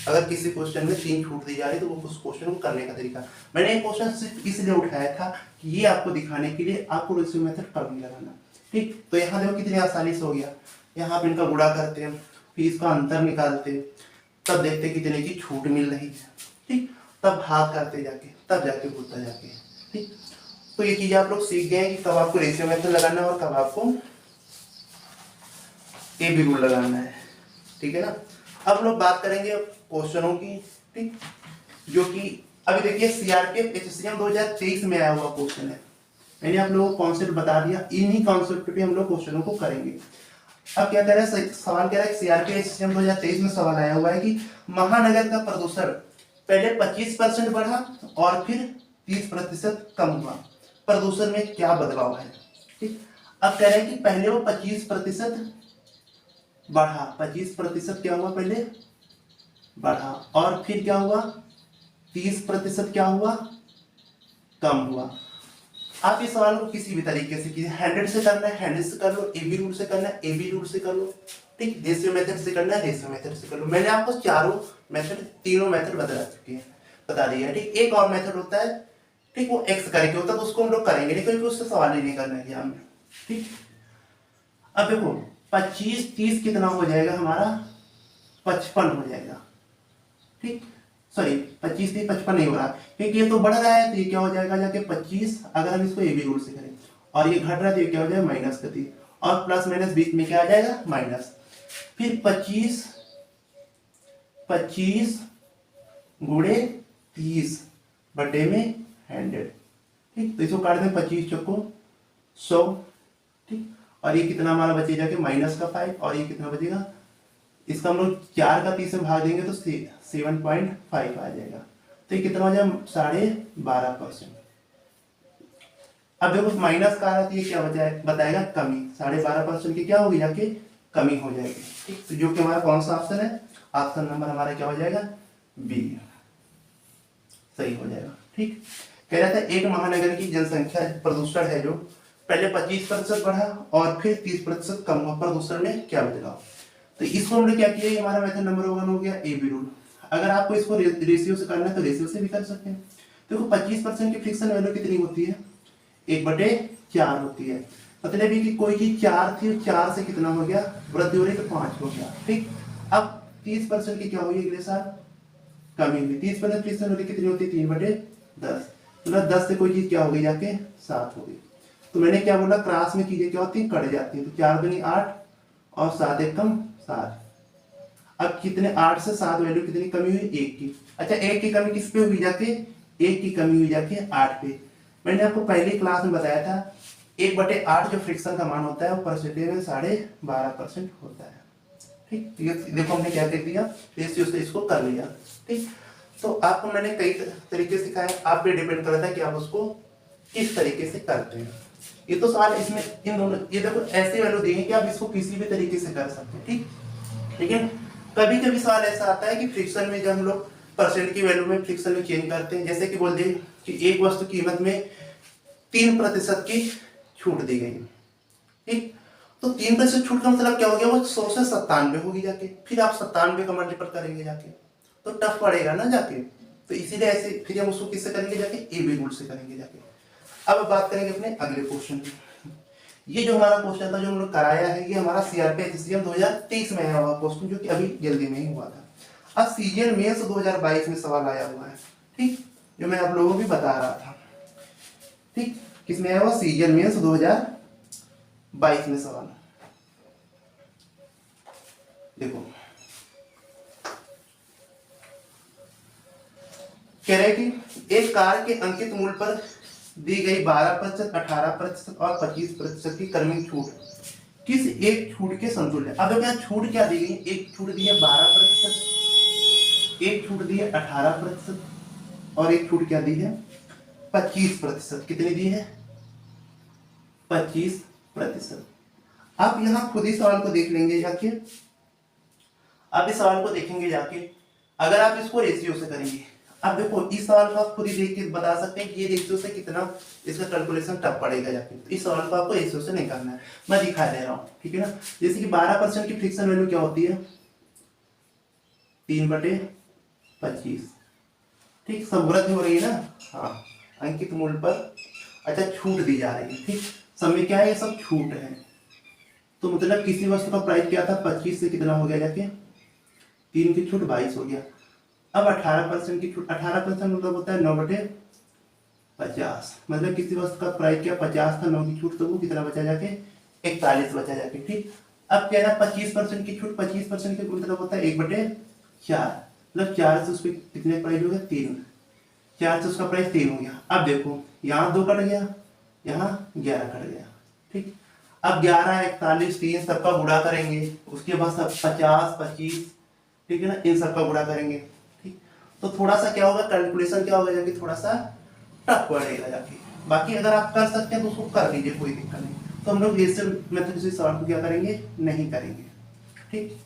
अगर किसी क्वेश्चन में 3 छूट दी जा रही है तो वो उस क्वेश्चन को करने का तरीका। मैंने ये क्वेश्चन सिर्फ इसलिए उठाया था कि ये आपको दिखाने के लिए आपको रेशियो मेथड कभी लगाना, ठीक। तो यहाँ देखो कितनी आसानी से हो गया, यहाँ आप इनका गुणा करते हैं, फिर इसका अंतर निकालते हैं, तब देखते कितने की छूट मिल रही है, ठीक। तब भाग करते जाके, तब जाके होता जाके, ठीक। तो ये चीजें आप लोग सीख गए कि कब आपको रेशियो मेथड लगाना है और कब आपको ए बी रूल लगाना है, ठीक है ना। अब हम लोग बात करेंगे क्वेश्चनों की, ठीक, जो कि अभी देखिए सीआरपीएफ एचसीएम 2023 में आया हुआ क्वेश्चन है। मैंने आप लोगों को कॉन्सेप्ट बता दिया, इन्हीं कॉन्सेप्ट पे हम लोग क्वेश्चनों को करेंगे। अब क्या कह रहे हैं, सवाल कह रहा है सीआरपीएफ एचसीएम 2023 में सवाल आया हुआ है कि महानगर का प्रदूषण पहले 25% बढ़ा और फिर 30% कम हुआ, प्रदूषण में क्या बदलाव है, ठीक। अब कह रहे हैं कि पहले वो 25% बढ़ा, 25% क्या हुआ, पहले बढ़ा और फिर क्या हुआ, 30% क्या हुआ, कम हुआ। आप इस सवाल को किसी भी तरीके से कीजिए, 100 से करना है 100 से कर लो, ए बी रूल से करना है ए बी रूल से कर लो, ठीक, रेशियो मेथड से करना है रेशियो मेथड से कर लो। मैंने आपको तीनों मेथड बता दिया है, ठीक। एक और मेथड होता है, ठीक, वो एक्स करके होता है, तो उसको हम लोग करेंगे नहीं, क्योंकि उससे सवाल ही नहीं करना है एग्जाम में, ठीक। अब देखो 25 30 कितना हो जाएगा हमारा, 55 हो जाएगा, ठीक। सॉरी 25 30 55 नहीं हो रहा, क्योंकि ये तो बढ़ रहा है, तो ये क्या हो जाएगा जाके 25, अगर हम इसको ए बी रूल से करें, और ये घट रहा है तो ये क्या हो जाएगा माइनस का 30, और प्लस माइनस बीच में क्या आ जाएगा माइनस, फिर 25 25 गुणे 30 बटे में 100। ठीक, तो इसको काट दें 25 चौको 100। ठीक, और ये कितना हमारा बचेगा कि माइनस का 5, और ये कितना बचेगा, इसका हम लोग 4 का 30 में भाग देंगे तो 7.5 आ जाएगा। तो ये कितना हो जाएगा 12.5%। अब देखो माइनस का आ रहा है, ये क्या बताएगा कमी, 12.5% की क्या होगी जाके कमी हो जाएगी। ठीक, तो जो कि हमारा कौन सा ऑप्शन है, ऑप्शन नंबर हमारा क्या हो जाएगा, बी सही हो जाएगा। ठीक, कह रहा था एक महानगर की जनसंख्या प्रदूषण है जो पहले 25% बढ़ा और फिर 30% कम हुआ, प्रदूषण में क्या बदलाव। तो इसको हमने क्या किया, ये हमारा मेथड नंबर 1 हो गया, ए बी रूल। अगर आपको इसको रेशियो से करना है तो रेशियो से भी कर सकते हैं। देखो 25% की फ्रिक्शन वैल्यू कितनी होती है, 1/4 होती है। मतलब ये कि कोई चीज 4 थी, 4 से कितना हो गया वृद्धि हो रही तो 5 हो गया। ठीक, अब 30% की क्या हुई अगले साल कमी हुई, 30% फ्रिक्शन वैल्यू कितनी होती है 3/10। मतलब 10 से कोई चीज क्या हो गई जाके 7 हो गई। तो मैंने क्या बोला, क्रास में चीजें क्या होती है कट जाती है। तो 4 दूनी 8 और 7 एक कम 7। अब कितने 8 से 7 वैल्यू कितनी कमी हुई, 1 की। अच्छा 1 की कमी किस पे हुई जाके, 1 की कमी हुई जाके 8 पे। मैंने आपको पहली क्लास में बताया था 1/8 जो फ्रिक्शन का मान होता है वो परसेंटेज में 12.5% होता है। ठीक, देखो हमने क्या कर दिया, रेशियो से इसको कर लिया। ठीक, तो आपको मैंने कई तरीके सिखाए, आप पे डिपेंड करता है कि आप उसको किस तरीके से करते हैं। ये तो सवाल इसमें इन दोनों, ये देखो ऐसे वैल्यू देंगे कि आप इसको किसी भी तरीके से कर सकते हैं। ठीक, लेकिन कभी कभी सवाल ऐसा आता है कि फ्रिक्शन में जब हम लोग परसेंट की वैल्यू में फ्रिक्शन में चेंज करते हैं, जैसे कि बोल दें कि एक वस्तु कीमत में 3% की छूट दी गई। ठीक, तो 3% छूट का मतलब क्या हो गया, वो 100 से 97 होगी जाके, फिर आप 97 का मल्टीपल करेंगे जाके तो टफ पड़ेगा ना जाके। तो इसीलिए ऐसे फिर हम उसको किससे करेंगे जाके, ए बी रूल से करेंगे जाके। अब बात करेंगे अपने अगले क्वेश्चन की। ये जो हमारा क्वेश्चन था जो हम लोग कराया है, ये हमारा सीआरपीएफ 2023 में आया हुआ क्वेश्चन, जो कि अभी जल्दी में ही हुआ था। अब सीजीएल मेंस 2022 में सवाल आया हुआ है। ठीक, जो मैं आप लोगों को भी बता रहा था। ठीक, किसमें आया हुआ, सीजीएल मेंस 2022 में सवाल। देखो कह रहे कि एक कार के अंकित मूल्य पर दी गई 12%, 18% और 25% की क्रमिक छूट किस एक छूट के समतुल्य। अब क्या छूट क्या दी गई, एक छूट दी है 12%, एक छूट दी है 18% और एक छूट क्या दी है 25%। कितनी दी है 25%। आप यहां खुद ही सवाल को देख लेंगे जाके, आप इस सवाल को देखेंगे जाके, अगर आप इसको रेशियो से करेंगे। अब देखो इस सवाल को आप खुद ही देख के बता सकते हैं कि ये रेशियो से कितना इसका कैलकुलेशन टफ पड़ेगा जाके। तो इस सवाल को आपको रेशियो से नहीं करना है, मैं दिखा दे रहा हूँ। ठीक है ना, जैसे कि 12% की फ्रिक्शन वैल्यू क्या होती है 3/25। ठीक, सब वृद्धि हो रही है ना, हाँ अंकित मूल्य पर अच्छा छूट दी जा रही है। ठीक, सब में क्या है, ये सब छूट है। तो मतलब किसी वस्तु का प्राइस क्या था 25 से कितना हो गया जाके 3 की छूट 22 हो गया। अब 18% की छूट, 18% मतलब होता है 9/50। मतलब किसी वस्तु का प्राइस क्या 50 था, 9 की छूट तो वो कितना बचा जाके 41 बचा जाके। ठीक, अब कह रहा 25% की छूट, 25% की मतलब होता है 1/4। मतलब 4 से उस पर कितने प्राइस हो गया 3, 4 से उसका प्राइस 3 हो गया। अब देखो यहाँ 2 कट गया, यहाँ 11 कट गया। ठीक, अब 11, 41, 3 सबका गुणा करेंगे, उसके बाद सब 50, 25, ठीक है ना, इन सबका गुणा करेंगे। ठीक, तो थोड़ा सा क्या होगा कैलकुलेशन क्या होगा जाके थोड़ा सा टफ पड़ेगा जाके। बाकी अगर आप कर सकते हैं तो उसको कर लीजिए, कोई दिक्कत नहीं। तो हम लोग रेशियो मेथड से सवाल को क्या करेंगे, नहीं करेंगे। ठीक,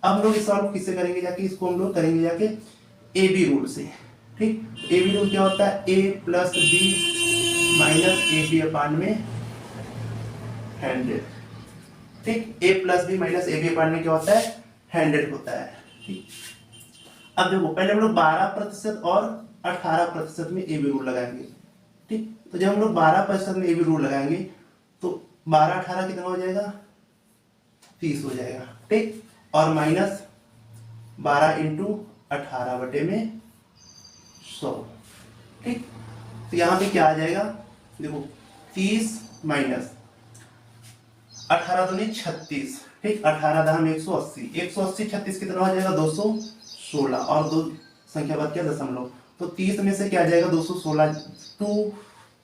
अब हम लोग इस सवाल को किससे करेंगे जाके, इसको हम लोग करेंगे जाके ए बी रूल से। ठीक, ए बी रूल क्या होता है, A plus B minus A B upon में 100। ठीक, a plus B minus A B upon में क्या होता है 100 होता है। ठीक, अब देखो पहले हम लोग 12% और 18% में ए बी रूल लगाएंगे। ठीक, तो जब हम लोग 12% में ए बी रूल लगाएंगे तो 12 18 कितना हो जाएगा 30 हो जाएगा। ठीक, और माइनस 12 इंटू 18 बटे में 100। ठीक, तो यहाँ पे क्या आ जाएगा, देखो 30 माइनस 18 दूनी 36। ठीक, 18 दाम 180, 180 36 कितना हो जाएगा 216 और 2 संख्या बाद क्या दशमलव, तो 30 में से क्या आ जाएगा 216,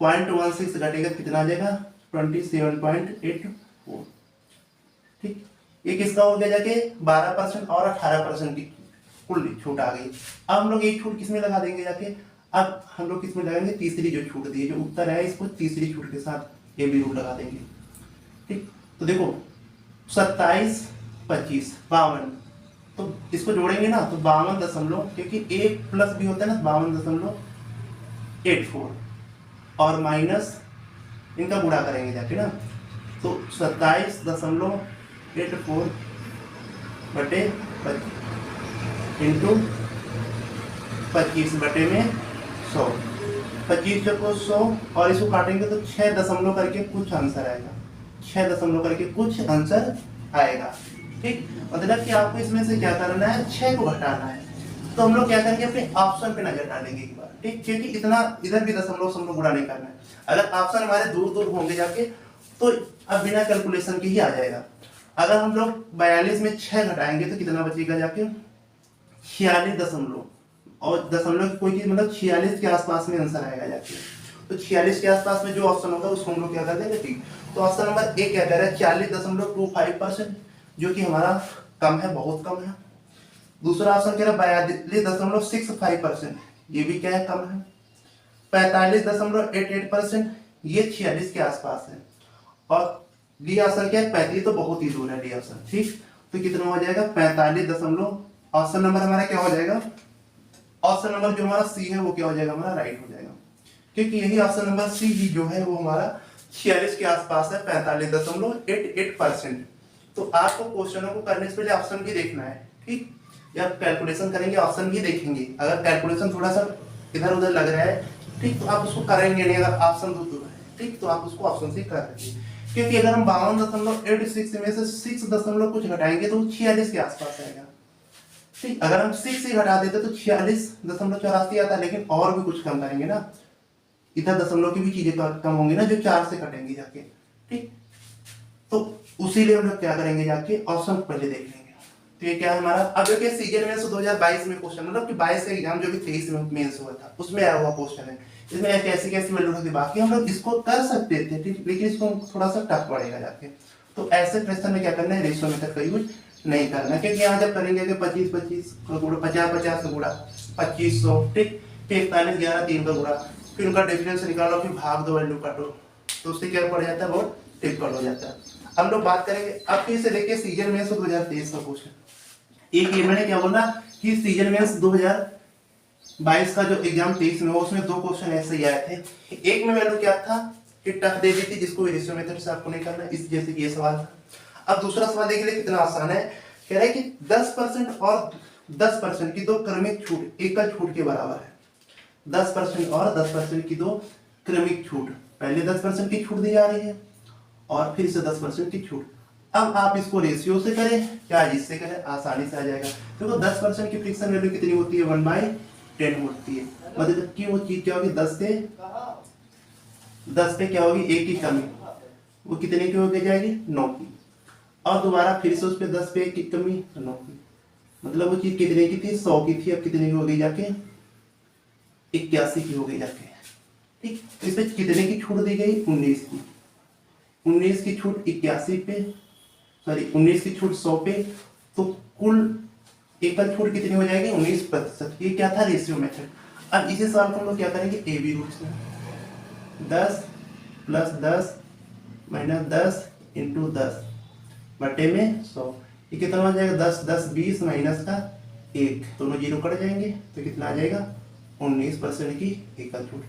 2.16 घटेगा कितना आ जाएगा 27.84। ठीक, ये किसका हो गया जाके 12% और 18% की कुल छूट आ गई। अब हम लोग एक छूट किसमें लगा देंगे जाके, अब हम लोग किसमें लगाएंगे, तीसरी जो छूट दी है, जो उत्तर है इसको तीसरी छूट के साथ ये भी रूट लगा देंगे। ठीक, तो देखो 27, 25, 52, तो इसको जोड़ेंगे ना तो 52 दशमलव, क्योंकि एक प्लस भी होता है ना 52.84 और माइनस इनका गुणा करेंगे जाके ना, तो 27.84 बटे 25 इंटू 25 बटे में 100, 25 जब 100 और इसको काटेंगे तो 6 दशमलव करके कुछ आंसर आएगा, 6 दशमलव करके कुछ आंसर आएगा। ठीक, मतलब कि आपको इसमें से क्या करना है, 6 को घटाना है। तो हम लोग क्या करेंगे, अपने ऑप्शन पे नजर डालेंगे एक बार। ठीक, क्योंकि इतना इधर भी दशमलव हम लोग गुणा नहीं करना है। अगर ऑप्शन हमारे दूर दूर होंगे जाके तो अब बिना कैलकुलेशन के ही आ जाएगा। अगर हम लोग 42 में 6 घटाएंगे तो कितना बचेगा जाके 46 दशमलव, और दशमलव की कोई चीज मतलब 46 के आसपास में आंसर आएगा जाके। तो 46 के आसपास में जो ऑप्शन होगा उसको हम लोग क्या कर देंगे। ठीक, तो ऑप्शन नंबर ए क्या कह रहा है 40.25%, जो कि हमारा कम है, बहुत कम है। दूसरा ऑप्शन कह रहा है 42.65%, ये भी क्या है, कम है। 45.88%, ये 46 के आसपास है। और डी ऑप्शन क्या है 35, तो बहुत ही दूर है डी ऑप्शन। ठीक, तो कितना हो जाएगा 45 ऑप्शन नंबर हमारा क्या हो जाएगा, ऑप्शन नंबर जो हमारा सी है वो क्या हो जाएगा, हमारा राइट हो जाएगा, क्योंकि यही ऑप्शन नंबर सी ही जो है वो हमारा 46 के आसपास है, 45.88%। तो आपको क्वेश्चनों को करने से पहले ऑप्शन भी देखना है। ठीक, या कैलकुलेशन करेंगे ऑप्शन भी देखेंगे। अगर कैलकुलेशन थोड़ा सा इधर उधर लग रहा है, ठीक, तो आप उसको करेंगे नहीं। अगर ऑप्शन दूर है, ठीक, तो आप उसको ऑप्शन से कर देंगे। क्योंकि अगर हम 52.86 में से 6 दशमलव कुछ घटाएंगे तो 46 के आसपास आएगा। ठीक, अगर हम 6 से घटा देते तो 46.84 आता है, लेकिन और भी कुछ कम करेंगे ना, इधर दशमलव की भी चीजें कम होंगी ना जो 4 से कटेंगे जाके। ठीक, तो उसी लिए हम लोग क्या करेंगे जाके ऑप्शन पहले देख लेंगे। तो ये क्या है हमारा, अब देखिए सीजन में 2022 में क्वेश्चन, मतलब कि 22 का एग्जाम जो भी 23 में मेंस हुआ था उसमें आया हुआ क्वेश्चन है। इसमें कैसी कैसी वैल्यू होती, बाकी हम लोग इसको कर सकते थे, ठीक, लेकिन इसको थोड़ा सा टफ पड़ेगा जाके। तो ऐसे क्वेश्चन में क्या करना है, रेशियो मेथड का यूज नहीं करना, क्योंकि यहाँ जब करेंगे कि 25 का गुणा, 50 का गुणा 2500, ठीक, फिर 41 11 3 का गुणा, फिर उनका डिफरेंस निकालो, फिर भाग दो, वैल्यू काटो, तो उससे क्या पड़ जाता है, बहुत टिपिकल हो जाता है। हम लोग बात करेंगे अब फिर से देखिए सीजन मेंस 2023 का क्वेश्चन। एक ये मैंने क्या बोला कि सीजन मेंस 2022 का जो एग्जाम 23 में हुआ उसमें 2 क्वेश्चन ऐसे ही आए थे। एक में वैल्यू क्या था कि टफ दे दी थी, जिसको रेशियो मेथड से आपको नहीं करना, इस जैसे कि ये सवाल था। अब दूसरा सवाल देखिए कितना आसान है, कह रहा है कि 10% और 10% की 2 क्रमिक छूट एकल छूट के बराबर है। 10% और 10% की 2 क्रमिक छूट, पहले 10% की छूट दी जा रही है और फिर से 10% की छूट। अब आप इसको रेशियो से करें या इससे करें, आसानी से आ जाएगा। देखो 10% की फ्रिक्शन वैल्यू कितनी होती है, 1/10 होती है। मतलब कि वो चीज क्या होगी, 10 पे क्या होगी, 1 की कमी, वो कितने की हो जाएगी, 9 की। और दोबारा फिर से उस पे 10 पे 1 की कमी, 9 की। मतलब वो चीज कितने की थी, 100 की थी, अब कितने की हो गई जाके, 81 की हो गई जाके। ठीक, तो इस पे कितने की छूट दी गई, 19 की। 19 की छूट 81 पे, सॉरी 19 की छूट 100 पे, तो कुल एकल छूट कितनी हो जाएगी, 19%। ये क्या था, रेशियो मेथड। अब इसी सवाल को हम लोग क्या करेंगे, ए बी रूट से, 10 + 10 - 10 × 10 बटे में 100। ये कितना हो जाएगा, 10 10 20 माइनस का 1, दोनों जीरो कट जाएंगे तो कितना आ जाएगा, 19% की एकल छूट।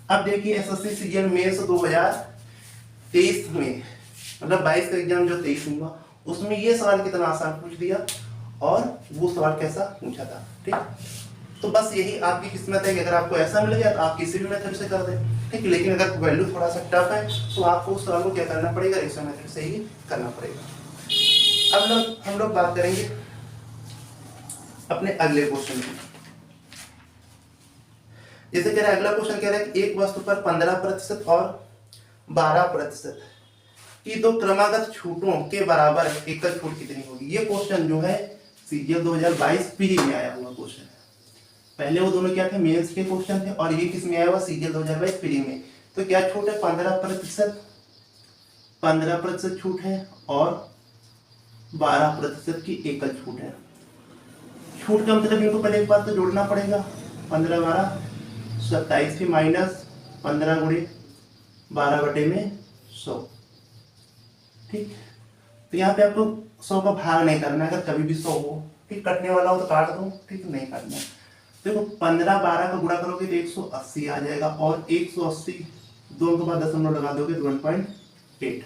अब देखिए एसएससी सीजन मेंस 2023 में, मतलब 22 का एग्जाम जो 23 में हुआ उसमें ये सवाल कितना आसान पूछ दिया और वो सवाल कैसा पूछा था। ठीक, तो बस यही आपकी किस्मत है कि अगर आपको ऐसा मिल गया तो आप किसी भी मेथड से कर दें। ठीक, लेकिन अगर वैल्यू थोड़ा सा टफ है तो आपको उस सवाल को क्या करना पड़ेगा, रेशियो मेथड से ही करना पड़ेगा। अब हम लोग बात करेंगे अपने अगले क्वेश्चन की। जैसे कह रहा है, अगला क्वेश्चन कह रहा है कि एक वस्तु पर 15% और 12% की 2 क्रमागत छूटों के बराबर एकल छूट कितनी होगी। ये क्वेश्चन जो है सीजीएल 2022 प्री में आया हुआ क्वेश्चन है। पहले वो दोनों क्या थे, मेंस के क्वेश्चन थे, और ये किस में आया हुआ, सीजीएल 2022 प्री में। तो क्या छूट है, 15%, 15% छूट है, और 12% की एकल छूट है। छूट का मतलब इनको पहले एक बार तो जोड़ना पड़ेगा, 15 12 27 की माइनस 15 गुणे 12 बटे में 100। ठीक, तो यहाँ पे आपको 100 का भाग नहीं करना है, अगर कभी भी 100 हो, ठीक, कटने वाला हो तो काट दो, ठीक, नहीं काटना। देखो 15 12 का गुणा करोगे तो 180 आ जाएगा, और 180 2 के बाद दशमलव लगा दोगे तो 1.8।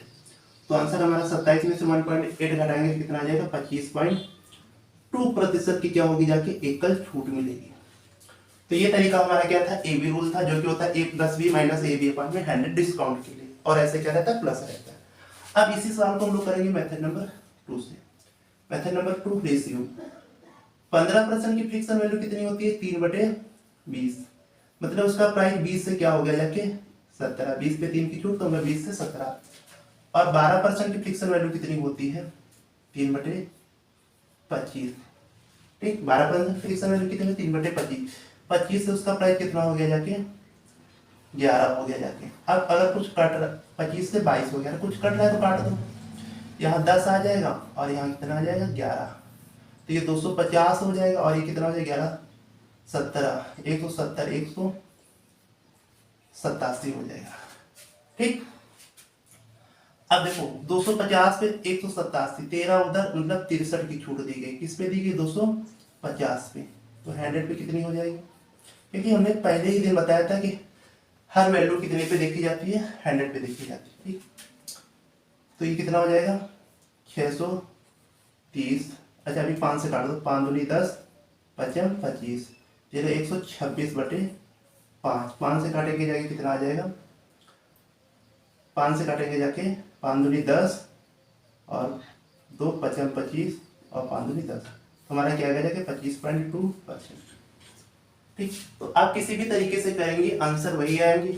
तो आंसर हमारा 27 में से 1.8 घटाएंगे तो कितना आ जाएगा, 25.2% की क्या होगी, जाके एकल छूट मिलेगी। तो ये तरीका हमारा क्या था, ए बी रूल था, जो कि होता है a plus B minus A B upon में 100 डिस्काउंट के लिए, और ऐसे क्या रहता है, प्लस रहता है। अब इसी सवाल को हम लोग करेंगे मेथड नंबर 2 से। Method number 2, ratio. 15% की फिक्सन वैल्यू कितनी होती है, 3/20, मतलब उसका प्राइस 20 से क्या हो गया, जाके 17, 20 पे 3 की छूट, तो मैं 20 से 17। और 12% की फिक्सन वैल्यू कितनी होती है, 3/25, ठीक, 12% फिक्सन वैल्यू कितनी है, 3/25, 25 से उसका प्राइस कितना हो गया, जाके 11 हो गया जाके। अब अगर कुछ कट रहा, 25 से 22 हो गया, कुछ कट रहा है तो काट दो, यहाँ 10 आ जाएगा और यहाँ कितना आ जाएगा, 11, तो ये 250 हो जाएगा, और ये कितना हो जाएगा, 11 17, 170 187 हो जाएगा। ठीक, अब देखो 250 पे 187, 13 उधर, मतलब 63 की छूट दी गई, किस पे दी गई, 250 पे, तो 100 पे कितनी हो जाएगी, क्योंकि हमने पहले ही दिन बताया था कि हर वैल्यू कितने पे देखी जाती है, 100 पे देखी जाती है। ठीक, तो ये कितना हो जाएगा, 630, अच्छा अभी 5 से काट दो, 5 दूनी 10, 5 25, चलो 126/5, 5 से काटेंगे जाके कितना आ जाएगा, 5 से काटेंगे जाके 5 दूनी 10, और 2 5 25, और 5 दूनी 10, तो हमारा क्या आएगा, जाके 25.2%। ठीक, तो आप किसी भी तरीके से करेंगे आंसर वही आएंगे,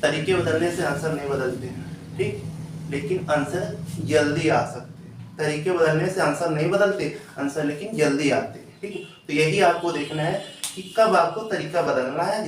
तरीके बदलने से आंसर नहीं बदलते हैं। ठीक, लेकिन आंसर जल्दी आ सकते हैं, तरीके बदलने से आंसर नहीं बदलते, आंसर लेकिन जल्दी आते हैं। ठीक, तो यही आपको देखना है कि कब आपको तरीका बदलना है।